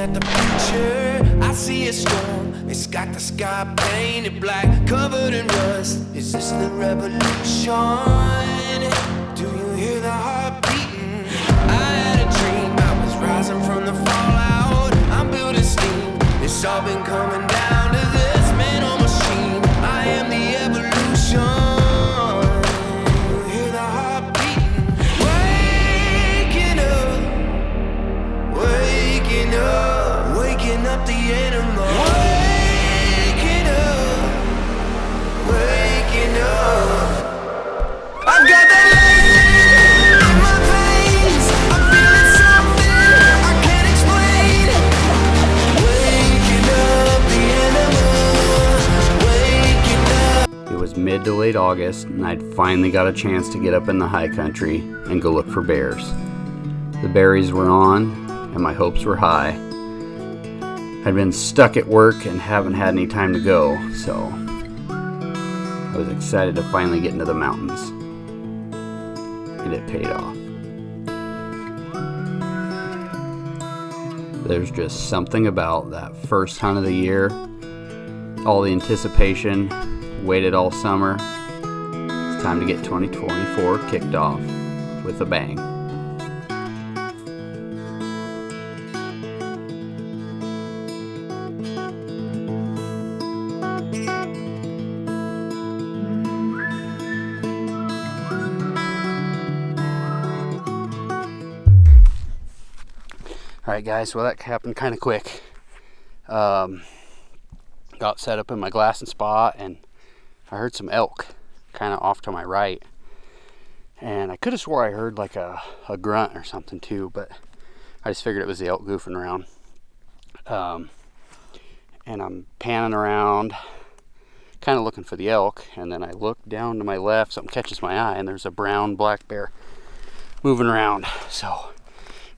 at the future, I see a storm. It's got the sky painted black, covered in rust. Is this the revolution? Do you hear the heart beating? I had a dream, I was rising from the fallout. I'm building steam, it's all been coming down to this man or machine. I am the evolution. Waking up the animal. Waking up. I've got that lightning in my veins. I'm feeling something I can't explain. Waking up the animal. Waking up. It was mid to late August, and I'd finally got a chance to get up in the high country and go look for bears. The berries were on, and my hopes were high. I'd been stuck at work and haven't had any time to go, so I was excited to finally get into the mountains. And it paid off. There's just something about that first hunt of the year, all the anticipation, waited all summer. It's time to get 2024 kicked off with a bang. Alright guys, well that happened kind of quick. Got set up in my glassing spot and I heard some elk kind of off to my right. And I could have swore I heard like a grunt or something too, but I just figured it was the elk goofing around. And I'm panning around, kind of looking for the elk, and then I look down to my left, something catches my eye, and there's a brown black bear moving around.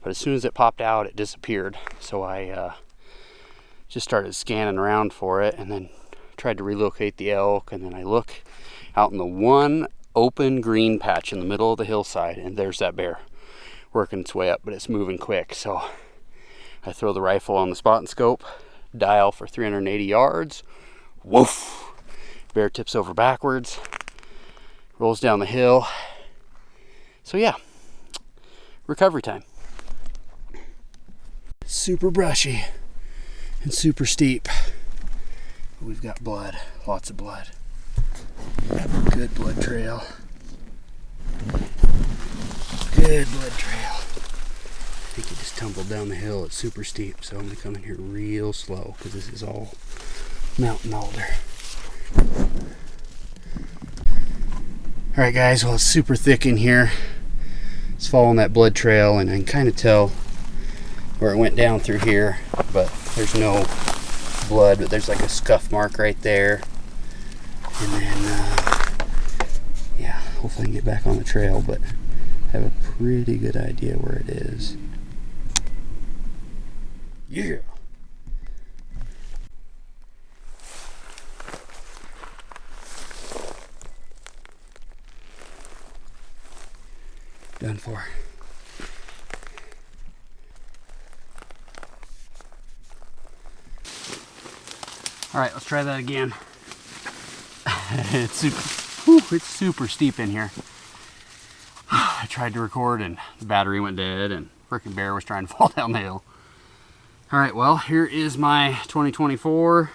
But as soon as it popped out, it disappeared. So I just started scanning around for it and then tried to relocate the elk. And then I look out in the one open green patch in the middle of the hillside, and there's that bear working its way up, but it's moving quick. So I throw the rifle on the spot and scope, dial for 380 yards. Woof! Bear tips over backwards, rolls down the hill. So yeah, recovery time. Super brushy and super steep. We've got blood, lots of blood. Good blood trail. Good blood trail. I think he just tumbled down the hill. It's super steep, so I'm gonna come in here real slow because this is all mountain alder. Alright guys, well it's super thick in here. It's following that blood trail and I can kind of tell where it went down through here, but there's no blood, but there's like a scuff mark right there. And then yeah, hopefully I can get back on the trail, but I have a pretty good idea where it is. Yeah. Done for. All right, let's try that again. It's super steep in here. I tried to record and the battery went dead and frickin' bear was trying to fall down the hill. All right, well, here is my 2024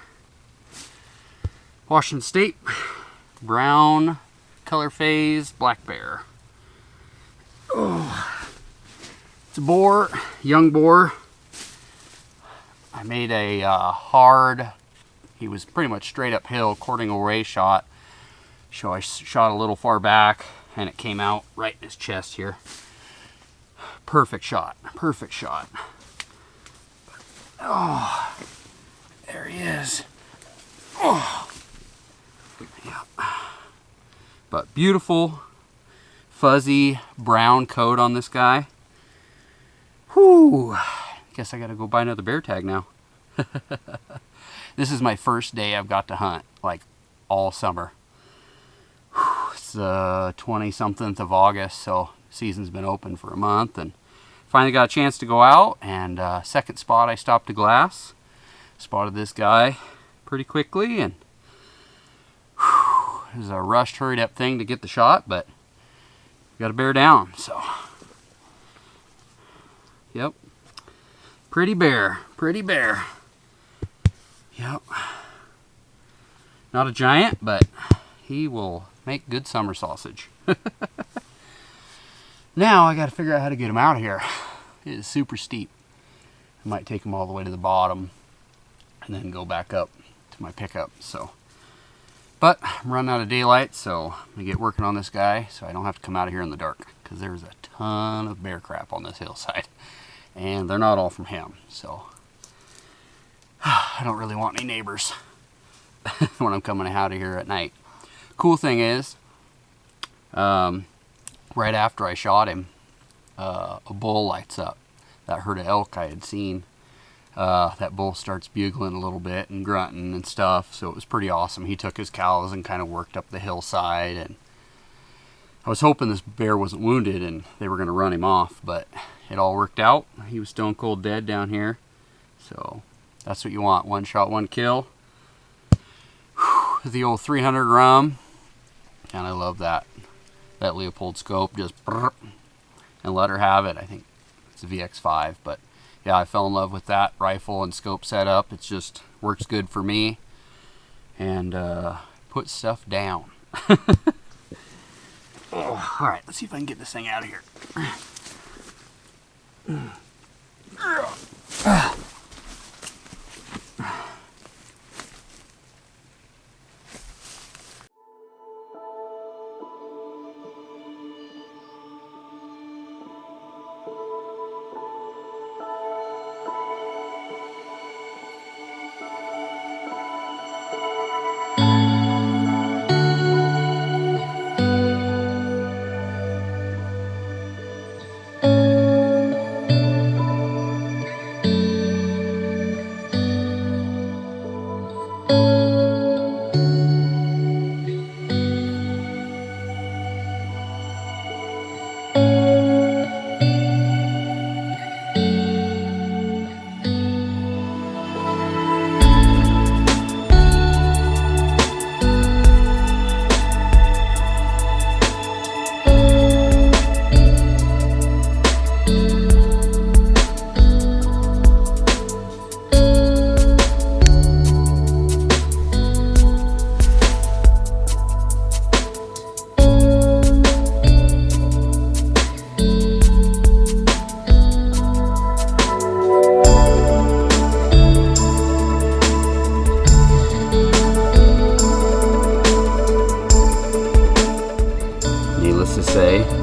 Washington State brown color phase black bear. Oh, it's a boar, young boar. I made a hard, he was pretty much straight uphill, courting away shot. So I shot a little far back and it came out right in his chest here. Perfect shot, perfect shot. Oh, there he is. Oh, yeah. But beautiful, fuzzy brown coat on this guy. Whew. Guess I gotta go buy another bear tag now. This is my first day I've got to hunt, like all summer. It's the 20-something of August, so season's been open for a month, and finally got a chance to go out, and second spot I stopped a glass. Spotted this guy pretty quickly, and it was a rushed, hurried up thing to get the shot, but got a bear down, so. Yep. Pretty bear. Pretty bear. Yep. Not a giant, but he will make good summer sausage. Now I got to figure out how to get him out of here. It is super steep. I might take him all the way to the bottom and then go back up to my pickup. So, but I'm running out of daylight, so I'm gonna get working on this guy so I don't have to come out of here in the dark, because there's a ton of bear crap on this hillside, and they're not all from him. So I don't really want any neighbors when I'm coming out of here at night. Cool thing is, right after I shot him, a bull lights up. That herd of elk I had seen. That bull starts bugling a little bit and grunting and stuff, so it was pretty awesome. He took his cows and kind of worked up the hillside, and I was hoping this bear wasn't wounded and they were going to run him off, but it all worked out. He was stone cold dead down here, so that's what you want. One shot, one kill. The old 300 rum, and I love that Leupold scope, just and let her have it. I think it's a VX5, but yeah, I fell in love with that rifle and scope setup. It just works good for me, and puts stuff down. Oh, all right, let's see if I can get this thing out of here.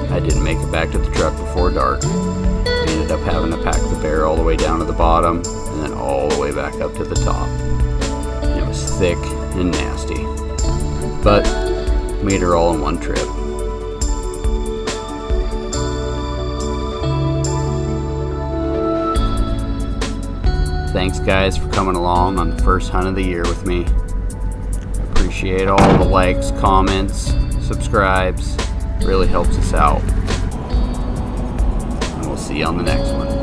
I didn't make it back to the truck before dark. I ended up having to pack the bear all the way down to the bottom and then all the way back up to the top. And it was thick and nasty, but made her all in one trip. Thanks guys for coming along on the first hunt of the year with me. Appreciate all the likes, comments, subscribes. Really helps us out. And we'll see you on the next one.